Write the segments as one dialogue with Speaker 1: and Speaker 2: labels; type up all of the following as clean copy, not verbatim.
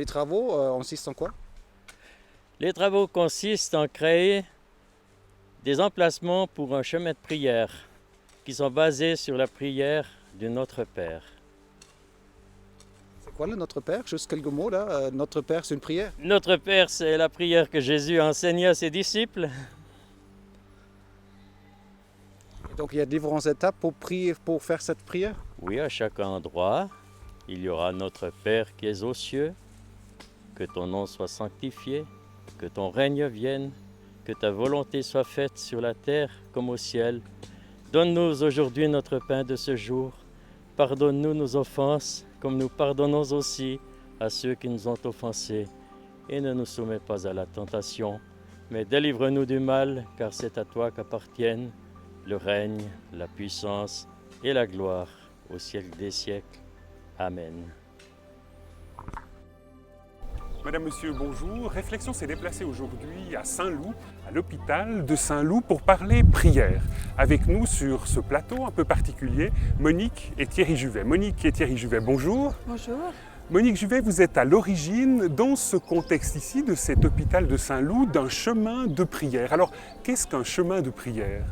Speaker 1: Les travaux consistent en quoi?
Speaker 2: Les travaux consistent en créer des emplacements pour un chemin de prière qui sont basés sur la prière du Notre Père.
Speaker 1: C'est quoi le Notre Père? Juste quelques mots là. Notre Père, c'est une prière.
Speaker 2: Notre Père, c'est la prière que Jésus a enseignée à ses disciples.
Speaker 1: Et donc il y a différentes étapes pour prier, pour faire cette prière.
Speaker 2: Oui, à chaque endroit, il y aura Notre Père qui est aux cieux, que ton nom soit sanctifié, que ton règne vienne, que ta volonté soit faite sur la terre comme au ciel. Donne-nous aujourd'hui notre pain de ce jour. Pardonne-nous nos offenses, comme nous pardonnons aussi à ceux qui nous ont offensés. Et ne nous soumets pas à la tentation, mais délivre-nous du mal, car c'est à toi qu'appartiennent le règne, la puissance et la gloire au siècle des siècles. Amen.
Speaker 3: Madame, Monsieur, bonjour. Réflexion s'est déplacée aujourd'hui à Saint-Loup, à l'hôpital de Saint-Loup, pour parler prière. Avec nous sur ce plateau un peu particulier, Monique et Thierry Juvet. Monique et Thierry Juvet, bonjour.
Speaker 4: Bonjour.
Speaker 3: Monique Juvet, vous êtes à l'origine, dans ce contexte ici, de cet hôpital de Saint-Loup, d'un chemin de prière. Alors, qu'est-ce qu'un chemin de prière?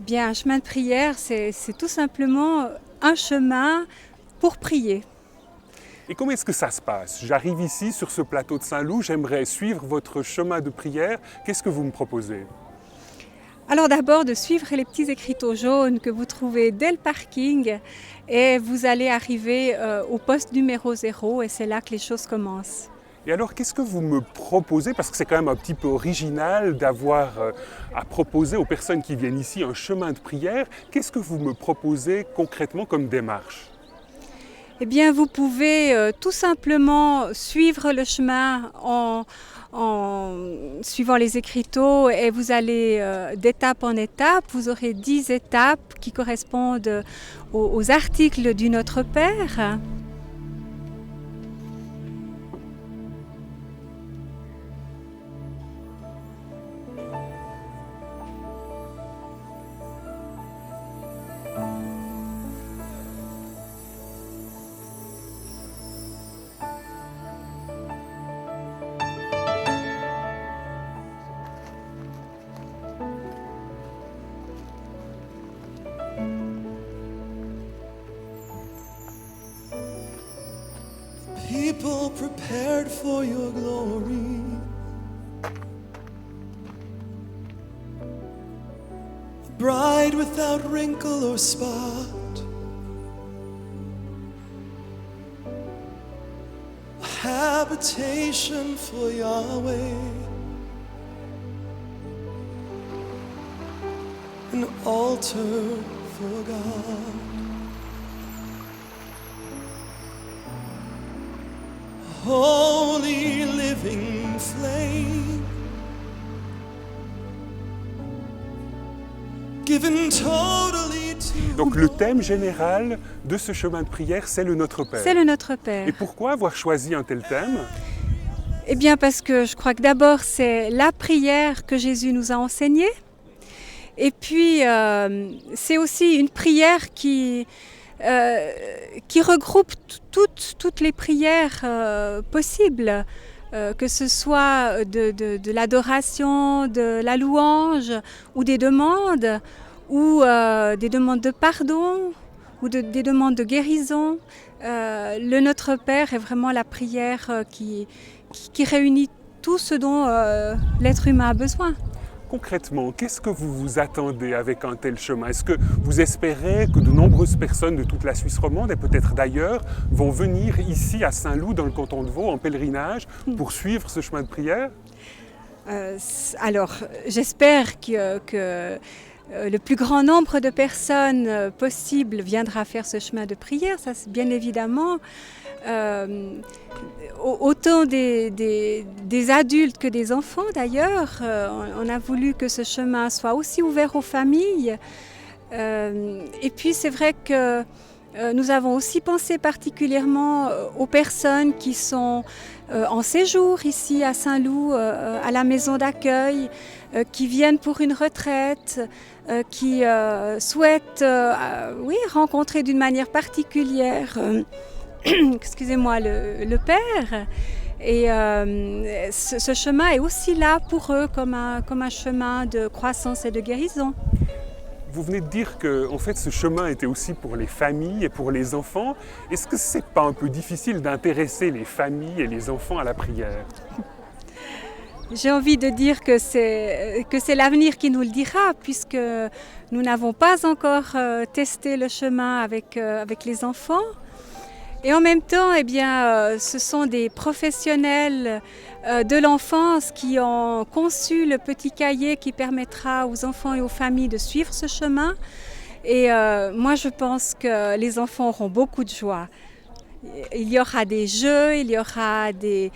Speaker 4: Eh bien, un chemin de prière, c'est tout simplement un chemin pour prier.
Speaker 3: Et comment est-ce que ça se passe? J'arrive ici, sur ce plateau de Saint-Loup, j'aimerais suivre votre chemin de prière. Qu'est-ce que vous me proposez?
Speaker 4: Alors d'abord de suivre les petits écriteaux jaunes que vous trouvez dès le parking et vous allez arriver au poste numéro 0 et c'est là que les choses commencent.
Speaker 3: Et alors, qu'est-ce que vous me proposez? Parce que c'est quand même un petit peu original d'avoir à proposer aux personnes qui viennent ici un chemin de prière. Qu'est-ce que vous me proposez concrètement comme démarche?
Speaker 4: Eh bien, vous pouvez tout simplement suivre le chemin en suivant les écriteaux et vous allez d'étape en étape. Vous aurez 10 étapes qui correspondent aux articles du Notre Père.
Speaker 5: People prepared for your glory, a bride without wrinkle or spot, a habitation for Yahweh, an altar for God. Holy living flame, given totally to
Speaker 3: Donc le thème général de ce chemin de prière, c'est le Notre Père.
Speaker 4: C'est le Notre Père.
Speaker 3: Et pourquoi avoir choisi un tel thème?
Speaker 4: Eh bien parce que je crois que d'abord c'est la prière que Jésus nous a enseignée. Et puis c'est aussi une prière qui regroupe toutes les prières possibles, que ce soit de l'adoration, de la louange ou des demandes de pardon ou des demandes de guérison. Le Notre Père est vraiment la prière qui réunit tout ce dont l'être humain a besoin.
Speaker 3: Concrètement, qu'est-ce que vous vous attendez avec un tel chemin? Est-ce que vous espérez que de nombreuses personnes de toute la Suisse romande et peut-être d'ailleurs vont venir ici à Saint-Loup dans le canton de Vaud en pèlerinage pour suivre ce chemin de prière?
Speaker 4: Alors, j'espère que le plus grand nombre de personnes possible viendra faire ce chemin de prière, ça c'est bien évidemment. Autant des adultes que des enfants d'ailleurs. On a voulu que ce chemin soit aussi ouvert aux familles. Et puis c'est vrai que nous avons aussi pensé particulièrement aux personnes qui sont en séjour ici à Saint-Loup, à la maison d'accueil, qui viennent pour une retraite, qui souhaitent rencontrer d'une manière particulière excusez-moi, le Père. Et ce chemin est aussi là pour eux comme un chemin de croissance et de guérison.
Speaker 3: Vous venez de dire que en fait, ce chemin était aussi pour les familles et pour les enfants. Est-ce que c'est pas un peu difficile d'intéresser les familles et les enfants à la prière?
Speaker 4: J'ai envie de dire que c'est l'avenir qui nous le dira, puisque nous n'avons pas encore testé le chemin avec les enfants. Et en même temps, eh bien, ce sont des professionnels de l'enfance qui ont conçu le petit cahier qui permettra aux enfants et aux familles de suivre ce chemin. Et moi, je pense que les enfants auront beaucoup de joie. Il y aura des jeux, il y aura des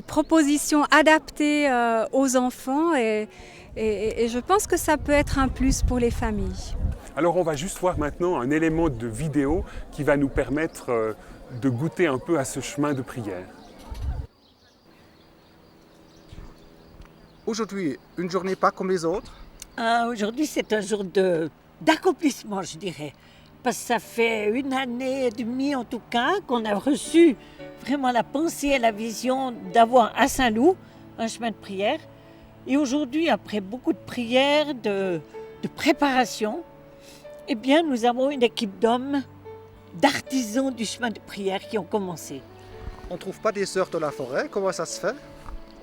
Speaker 4: propositions adaptées aux enfants et je pense que ça peut être un plus pour les familles.
Speaker 3: Alors on va juste voir maintenant un élément de vidéo qui va nous permettre de goûter un peu à ce chemin de prière.
Speaker 1: Aujourd'hui, une journée pas comme les autres.
Speaker 6: Aujourd'hui, c'est un jour d'accomplissement, je dirais. Parce que ça fait 1 année et demie, en tout cas, qu'on a reçu vraiment la pensée et la vision d'avoir à Saint-Loup un chemin de prière. Et aujourd'hui, après beaucoup de prières, de préparation, eh bien, nous avons une équipe d'hommes, d'artisans du chemin de prière qui ont commencé.
Speaker 1: On ne trouve pas des sœurs de la forêt, comment ça se fait?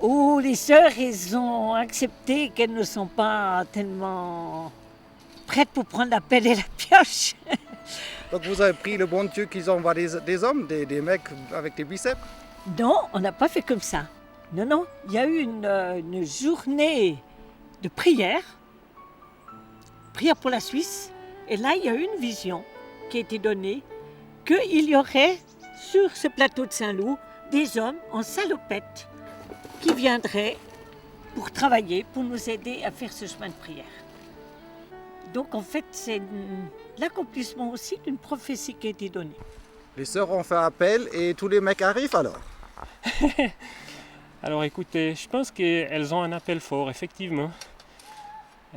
Speaker 6: Oh, les sœurs, elles ont accepté qu'elles ne sont pas tellement prêtes pour prendre la pelle et la pioche.
Speaker 1: Donc vous avez pris le bon Dieu qu'ils envoient des hommes, des mecs avec des biceps?
Speaker 6: Non, on n'a pas fait comme ça. Non, il y a eu une journée de prière pour la Suisse. Et là, il y a eu une vision qui a été donnée qu'il y aurait sur ce plateau de Saint-Loup des hommes en salopette qui viendraient pour travailler, pour nous aider à faire ce chemin de prière. Donc en fait, c'est l'accomplissement aussi d'une prophétie qui a été donnée.
Speaker 1: Les sœurs ont fait appel et tous les mecs arrivent alors?
Speaker 7: Alors écoutez, je pense qu'elles ont un appel fort, effectivement.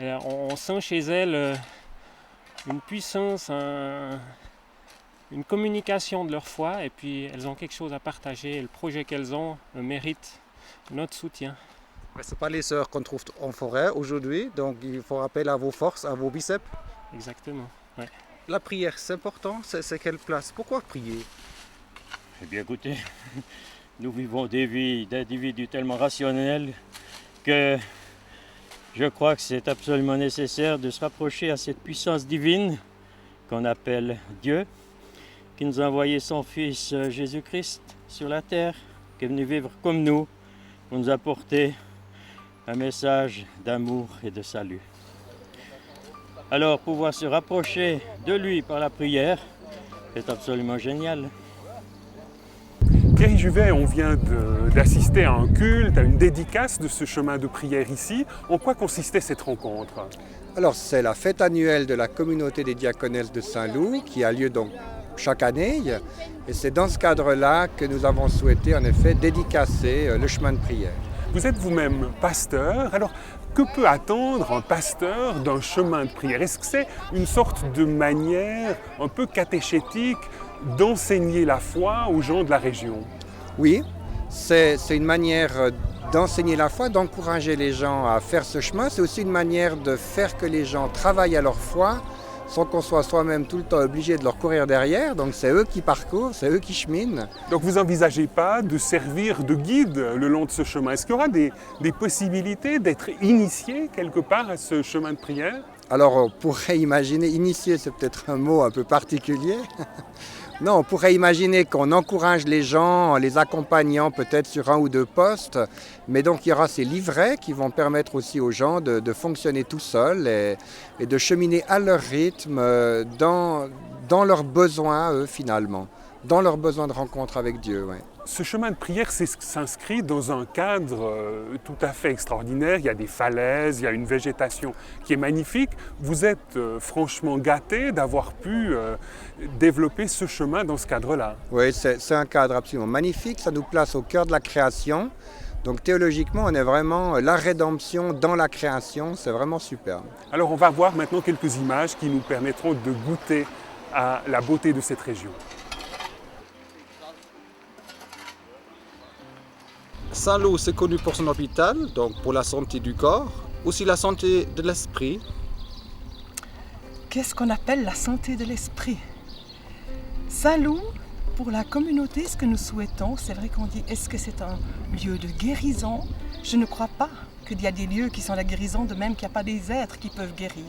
Speaker 7: On sent chez elles une puissance, une communication de leur foi, et puis elles ont quelque chose à partager. Et le projet qu'elles ont mérite notre soutien.
Speaker 1: Ce n'est pas les sœurs qu'on trouve en forêt aujourd'hui, donc il faut appel à vos forces, à vos biceps.
Speaker 7: Exactement, ouais.
Speaker 1: La prière, c'est important, c'est quelle place? Pourquoi prier?
Speaker 2: Eh bien écoutez, nous vivons des vies d'individus tellement rationnels que je crois que c'est absolument nécessaire de se rapprocher à cette puissance divine qu'on appelle Dieu, qui nous a envoyé son Fils Jésus-Christ sur la terre, qui est venu vivre comme nous, pour nous apporter un message d'amour et de salut. Alors pouvoir se rapprocher de lui par la prière, c'est absolument génial.
Speaker 3: Thierry Juvet, on vient d'assister à un culte, à une dédicace de ce chemin de prière ici. En quoi consistait cette rencontre?
Speaker 1: Alors c'est la fête annuelle de la communauté des diaconesses de Saint-Loup qui a lieu donc chaque année. Et c'est dans ce cadre-là que nous avons souhaité en effet dédicacer le chemin de prière.
Speaker 3: Vous êtes vous-même pasteur, alors que peut attendre un pasteur d'un chemin de prière? Est-ce que c'est une sorte de manière un peu catéchétique d'enseigner la foi aux gens de la région?
Speaker 1: Oui, c'est une manière d'enseigner la foi, d'encourager les gens à faire ce chemin. C'est aussi une manière de faire que les gens travaillent à leur foi sans qu'on soit soi-même tout le temps obligé de leur courir derrière. Donc c'est eux qui parcourent, c'est eux qui cheminent.
Speaker 3: Donc vous n'envisagez pas de servir de guide le long de ce chemin? Est-ce qu'il y aura des possibilités d'être initié quelque part à ce chemin de prière?
Speaker 1: Alors on pourrait imaginer, initier c'est peut-être un mot un peu particulier. Non, on pourrait imaginer qu'on encourage les gens en les accompagnant peut-être sur 1 ou 2 postes, mais donc il y aura ces livrets qui vont permettre aussi aux gens de fonctionner tout seuls et de cheminer à leur rythme dans leurs besoins, eux, finalement, dans leurs besoins de rencontre avec Dieu. Ouais.
Speaker 3: Ce chemin de prière s'inscrit dans un cadre tout à fait extraordinaire. Il y a des falaises, il y a une végétation qui est magnifique. Vous êtes franchement gâtés d'avoir pu développer ce chemin dans ce cadre-là.
Speaker 1: Oui, c'est un cadre absolument magnifique. Ça nous place au cœur de la création. Donc théologiquement, on est vraiment la rédemption dans la création. C'est vraiment superbe.
Speaker 3: Alors on va voir maintenant quelques images qui nous permettront de goûter à la beauté de cette région.
Speaker 8: Saint-Loup, c'est connu pour son hôpital, donc pour la santé du corps, aussi la santé de l'esprit.
Speaker 9: Qu'est-ce qu'on appelle la santé de l'esprit? Saint-Loup, pour la communauté, ce que nous souhaitons, c'est vrai qu'on dit, est-ce que c'est un lieu de guérison? Je ne crois pas qu'il y a des lieux qui sont la guérison, de même qu'il n'y a pas des êtres qui peuvent guérir.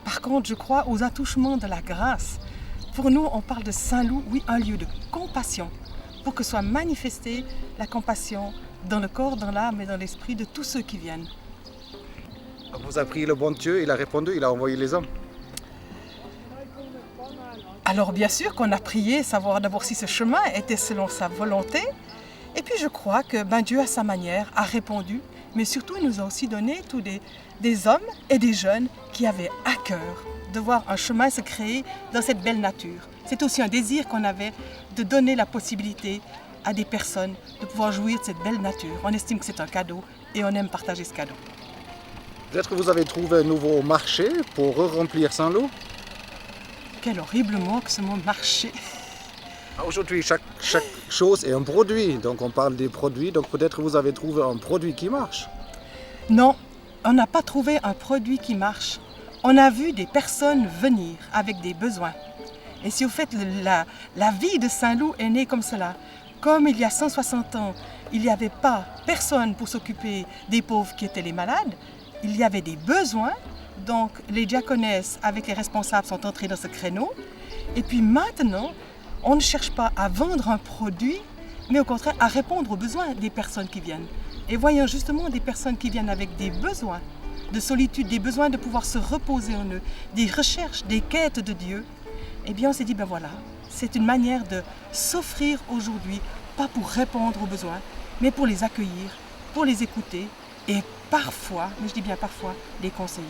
Speaker 9: Par contre, je crois aux attouchements de la grâce. Pour nous, on parle de Saint-Loup, oui, un lieu de compassion, pour que soit manifestée la compassion dans le corps, dans l'âme et dans l'esprit de tous ceux qui viennent.
Speaker 8: Vous avez prié le bon Dieu, il a répondu, il a envoyé les hommes.
Speaker 9: Alors bien sûr qu'on a prié, savoir d'abord si ce chemin était selon sa volonté. Et puis je crois que Dieu à sa manière a répondu, mais surtout il nous a aussi donné tous des hommes et des jeunes qui avaient à cœur de voir un chemin se créer dans cette belle nature. C'est aussi un désir qu'on avait de donner la possibilité à des personnes de pouvoir jouir de cette belle nature. On estime que c'est un cadeau et on aime partager ce cadeau.
Speaker 8: Peut-être que vous avez trouvé un nouveau marché pour remplir Saint-Loup.
Speaker 9: Quel horrible mot que ce mot marché.
Speaker 8: Aujourd'hui, chaque chose est un produit, donc on parle des produits, donc peut-être que vous avez trouvé un produit qui marche.
Speaker 9: Non, on n'a pas trouvé un produit qui marche. On a vu des personnes venir avec des besoins. Et si au fait, la vie de Saint-Loup est née comme cela, comme il y a 160 ans, il n'y avait pas personne pour s'occuper des pauvres qui étaient les malades, il y avait des besoins. Donc les diaconesses avec les responsables sont entrés dans ce créneau. Et puis maintenant, on ne cherche pas à vendre un produit, mais au contraire à répondre aux besoins des personnes qui viennent. Et voyant justement des personnes qui viennent avec des besoins de solitude, des besoins de pouvoir se reposer en eux, des recherches, des quêtes de Dieu, eh bien on s'est dit, voilà, c'est une manière de s'offrir aujourd'hui, pas pour répondre aux besoins, mais pour les accueillir, pour les écouter et parfois, mais je dis bien parfois, les conseiller.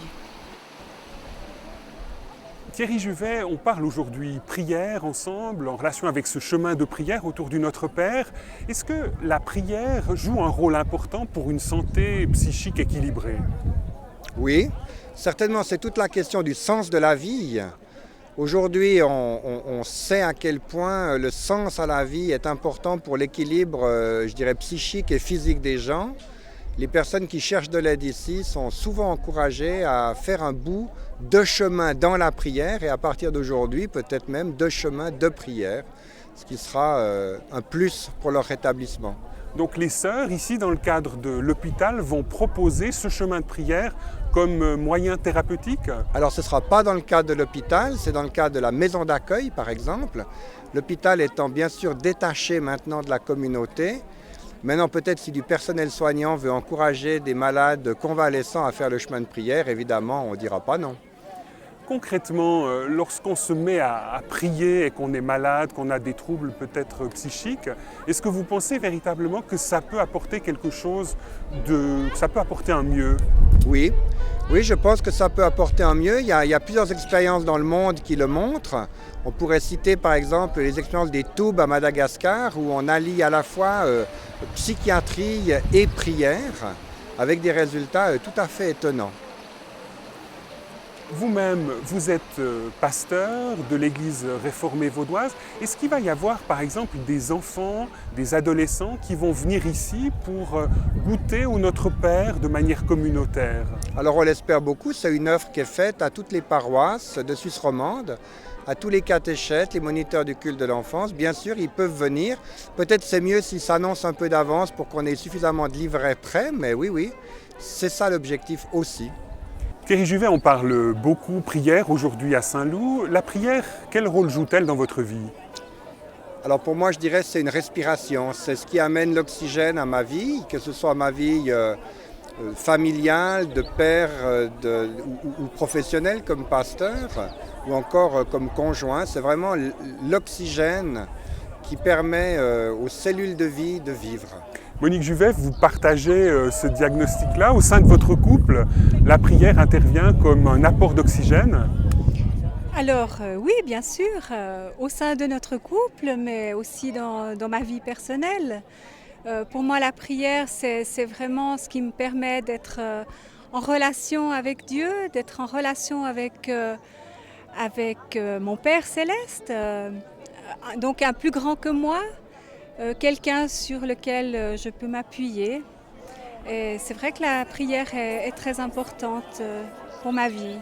Speaker 3: Thierry Juvet, on parle aujourd'hui prière ensemble, en relation avec ce chemin de prière autour du Notre Père. Est-ce que la prière joue un rôle important pour une santé psychique équilibrée?
Speaker 1: Oui, certainement, c'est toute la question du sens de la vie. Aujourd'hui, on sait à quel point le sens à la vie est important pour l'équilibre, je dirais, psychique et physique des gens. Les personnes qui cherchent de l'aide ici sont souvent encouragées à faire un bout de chemin dans la prière et à partir d'aujourd'hui, peut-être même de chemin de prière, ce qui sera un plus pour leur rétablissement.
Speaker 3: Donc les sœurs, ici dans le cadre de l'hôpital, vont proposer ce chemin de prière comme moyen thérapeutique?
Speaker 1: Alors ce ne sera pas dans le cadre de l'hôpital, c'est dans le cadre de la maison d'accueil par exemple. L'hôpital étant bien sûr détaché maintenant de la communauté. Maintenant, peut-être si du personnel soignant veut encourager des malades convalescents à faire le chemin de prière, évidemment, on ne dira pas non.
Speaker 3: Concrètement, lorsqu'on se met à prier et qu'on est malade, qu'on a des troubles peut-être psychiques, est-ce que vous pensez véritablement que ça peut apporter quelque chose que ça peut apporter un mieux?
Speaker 1: Oui, je pense que ça peut apporter un mieux. Il y a plusieurs expériences dans le monde qui le montrent. On pourrait citer par exemple les expériences des Toubs à Madagascar où on allie à la fois psychiatrie et prière avec des résultats tout à fait étonnants.
Speaker 3: Vous-même, vous êtes pasteur de l'église réformée vaudoise. Est-ce qu'il va y avoir par exemple des enfants, des adolescents qui vont venir ici pour goûter au Notre Père de manière communautaire?
Speaker 1: Alors on l'espère beaucoup, c'est une œuvre qui est faite à toutes les paroisses de Suisse romande, à tous les catéchètes, les moniteurs du culte de l'enfance. Bien sûr, ils peuvent venir. Peut-être c'est mieux s'ils s'annoncent un peu d'avance pour qu'on ait suffisamment de livrets prêts, mais oui, c'est ça l'objectif aussi.
Speaker 3: Thierry Juvet, on parle beaucoup prière aujourd'hui à Saint-Loup. La prière, quel rôle joue-t-elle dans votre vie?
Speaker 1: Alors pour moi, je dirais que c'est une respiration. C'est ce qui amène l'oxygène à ma vie, que ce soit ma vie familiale, de père ou professionnelle comme pasteur, ou encore comme conjoint. C'est vraiment l'oxygène qui permet aux cellules de vie de vivre.
Speaker 3: Monique Juvet, vous partagez ce diagnostic-là. Au sein de votre couple, la prière intervient comme un apport d'oxygène?
Speaker 4: Alors oui, bien sûr, au sein de notre couple, mais aussi dans ma vie personnelle. Pour moi, la prière, c'est vraiment ce qui me permet d'être en relation avec Dieu, d'être en relation avec mon Père céleste, donc un plus grand que moi. quelqu'un sur lequel je peux m'appuyer. Et c'est vrai que la prière est très importante pour ma vie.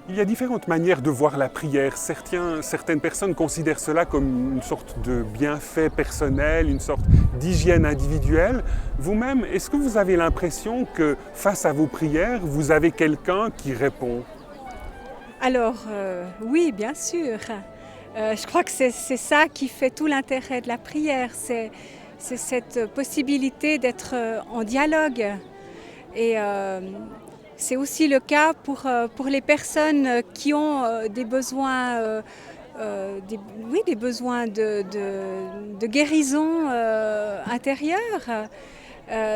Speaker 3: Il y a différentes manières de voir la prière. Certaines personnes considèrent cela comme une sorte de bienfait personnel, une sorte d'hygiène individuelle. Vous-même, est-ce que vous avez l'impression que face à vos prières, vous avez quelqu'un qui répond ?
Speaker 4: Alors, oui, bien sûr. Je crois que c'est ça qui fait tout l'intérêt de la prière. C'est cette possibilité d'être en dialogue. Et c'est aussi le cas pour les personnes qui ont des besoins, des besoins de guérison intérieure.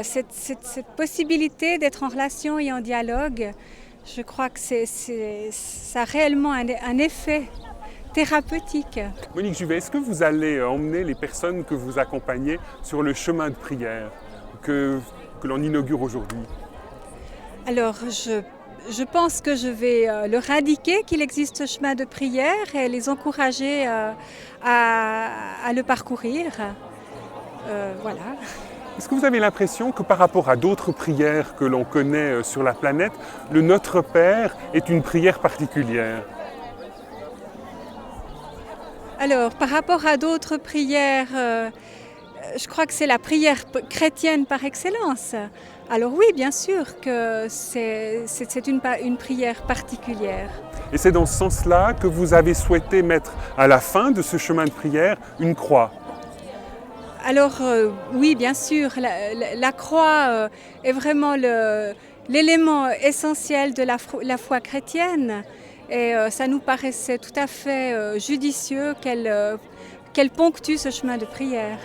Speaker 4: Cette possibilité d'être en relation et en dialogue, je crois que ça a réellement un effet thérapeutique.
Speaker 3: Monique Juvet, est-ce que vous allez emmener les personnes que vous accompagnez sur le chemin de prière que l'on inaugure aujourd'hui ?
Speaker 4: Alors, je pense que je vais leur indiquer qu'il existe ce chemin de prière et les encourager à le parcourir. Voilà.
Speaker 3: Est-ce que vous avez l'impression que par rapport à d'autres prières que l'on connaît sur la planète, le Notre Père est une prière particulière ?
Speaker 4: Alors, par rapport à d'autres prières, je crois que c'est la prière chrétienne par excellence. Alors oui, bien sûr que c'est une prière particulière.
Speaker 3: Et c'est dans ce sens-là que vous avez souhaité mettre à la fin de ce chemin de prière une croix.
Speaker 4: Alors oui, bien sûr, la croix est vraiment l'élément essentiel de la foi chrétienne. Et ça nous paraissait tout à fait judicieux qu'elle ponctue ce chemin de prière.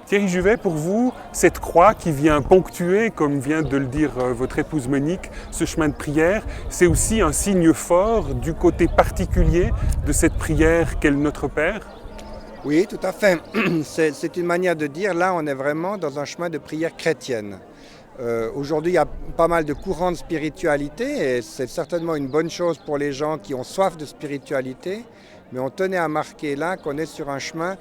Speaker 3: Thierry Juvet, pour vous, cette croix qui vient ponctuer, comme vient de le dire votre épouse Monique, ce chemin de prière, c'est aussi un signe fort du côté particulier de cette prière qu'est le Notre Père ?
Speaker 1: Oui, tout à fait. C'est une manière de dire, là, on est vraiment dans un chemin de prière chrétienne. Aujourd'hui, il y a pas mal de courants de spiritualité et c'est certainement une bonne chose pour les gens qui ont soif de spiritualité, mais on tenait à marquer là qu'on est sur un chemin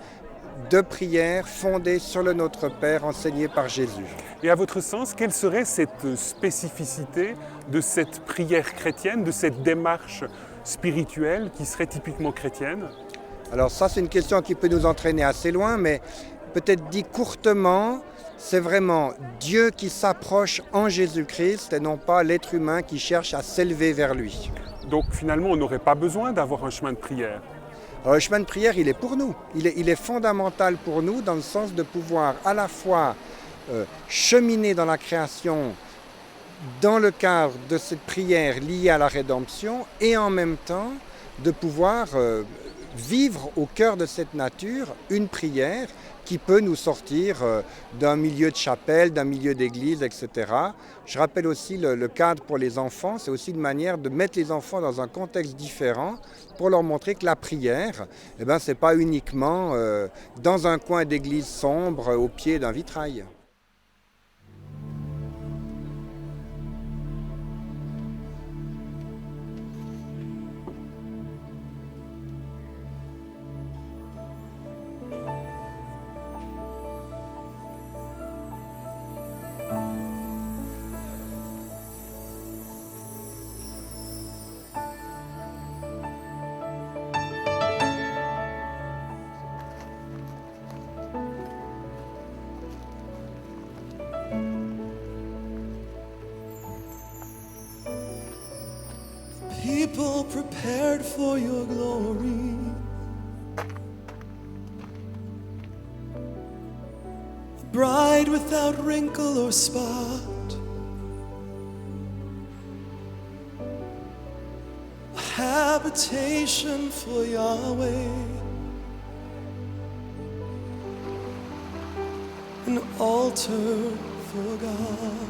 Speaker 1: de prière fondé sur le Notre Père enseigné par Jésus.
Speaker 3: Et à votre sens, quelle serait cette spécificité de cette prière chrétienne, de cette démarche spirituelle qui serait typiquement chrétienne ?
Speaker 1: Alors ça, c'est une question qui peut nous entraîner assez loin, mais peut-être dit courtement, c'est vraiment Dieu qui s'approche en Jésus-Christ et non pas l'être humain qui cherche à s'élever vers lui.
Speaker 3: Donc finalement, on n'aurait pas besoin d'avoir un chemin de prière.
Speaker 1: Alors, le chemin de prière, il est pour nous. Il est fondamental pour nous dans le sens de pouvoir à la fois cheminer dans la création dans le cadre de cette prière liée à la rédemption et en même temps de pouvoir vivre au cœur de cette nature une prière qui peut nous sortir d'un milieu de chapelle, d'un milieu d'église, etc. Je rappelle aussi le cadre pour les enfants, c'est aussi une manière de mettre les enfants dans un contexte différent pour leur montrer que la prière, c'est pas uniquement dans un coin d'église sombre au pied d'un vitrail.
Speaker 5: People prepared for your glory, bride without wrinkle or spot, a habitation for Yahweh, an altar for God.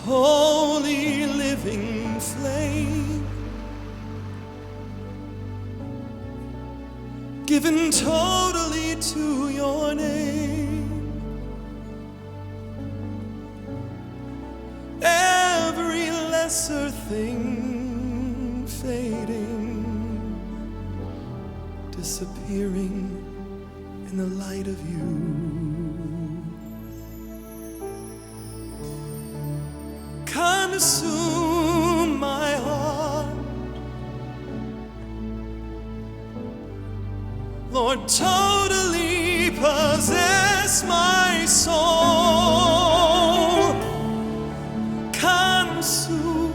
Speaker 5: Holy living flame, given totally to your name. Every lesser thing fading, disappearing in the light of you. Consume my heart, Lord, totally possess my soul. Consume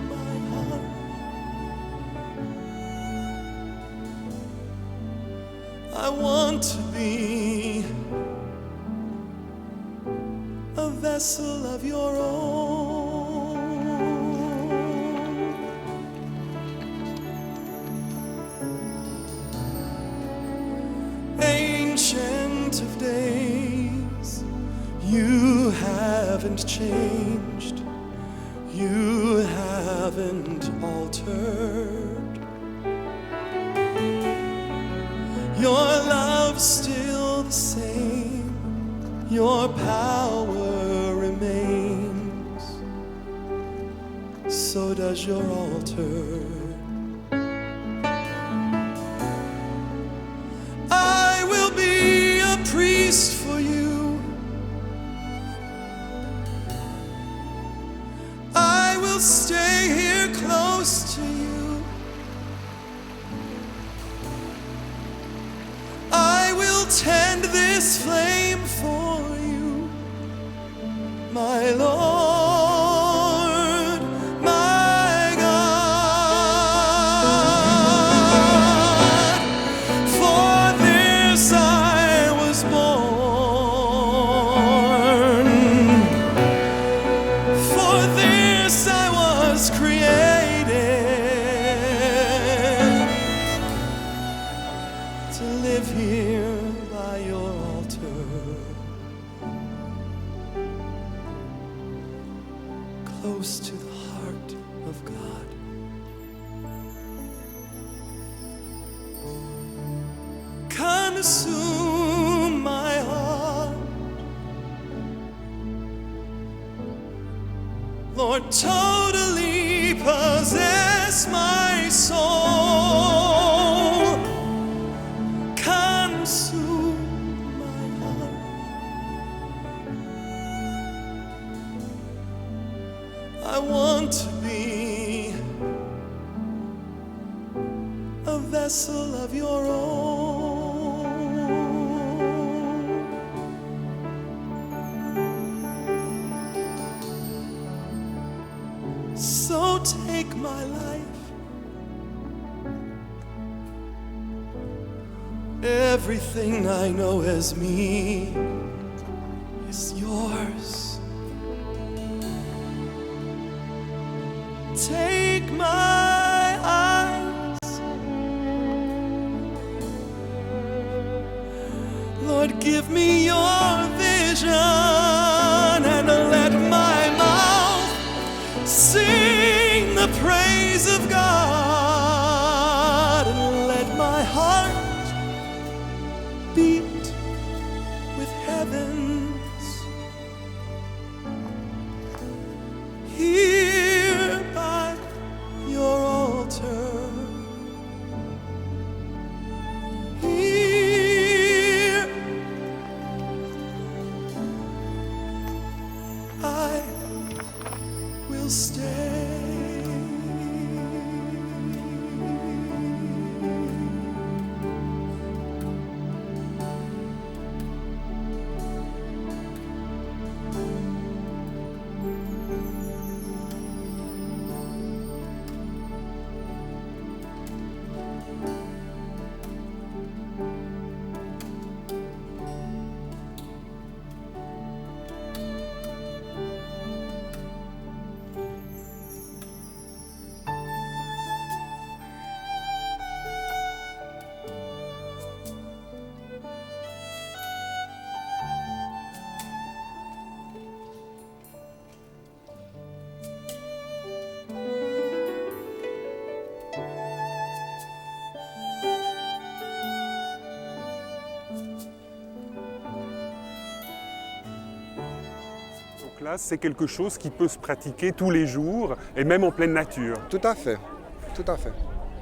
Speaker 5: my heart. I want to be a vessel of your own. Ancient of days, you haven't changed, you haven't altered. Your love's still the same, your power remains, so does your altar. I will be a priest for you. I will stay here close to you. I will tend this flame for you, my Lord, my God. For this I was born, for this I was created, to live here by your altar, close to the heart of God. Consume my heart, Lord, totally possess my soul. Consume my heart. I want to be a vessel of your own. So take my life, everything I know as me is yours. Take my eyes, Lord, give me your vision, and let my mouth sing the praise of God, and let my heart beat with heavens here by your altar. Here I will stay.
Speaker 3: Donc là, c'est quelque chose qui peut se pratiquer tous les jours et même en pleine nature.
Speaker 1: Tout à fait, tout à fait.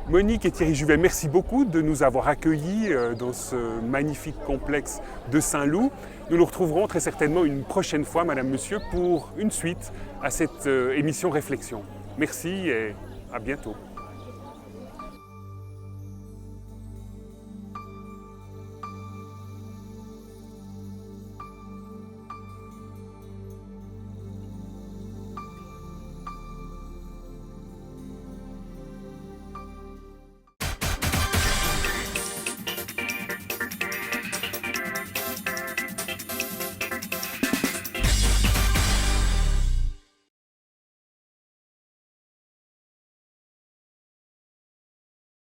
Speaker 3: Monique et Thierry Juvet, merci beaucoup de nous avoir accueillis dans ce magnifique complexe de Saint-Loup. Nous nous retrouverons très certainement une prochaine fois, Madame, Monsieur, pour une suite à cette émission Réflexion. Merci et à bientôt.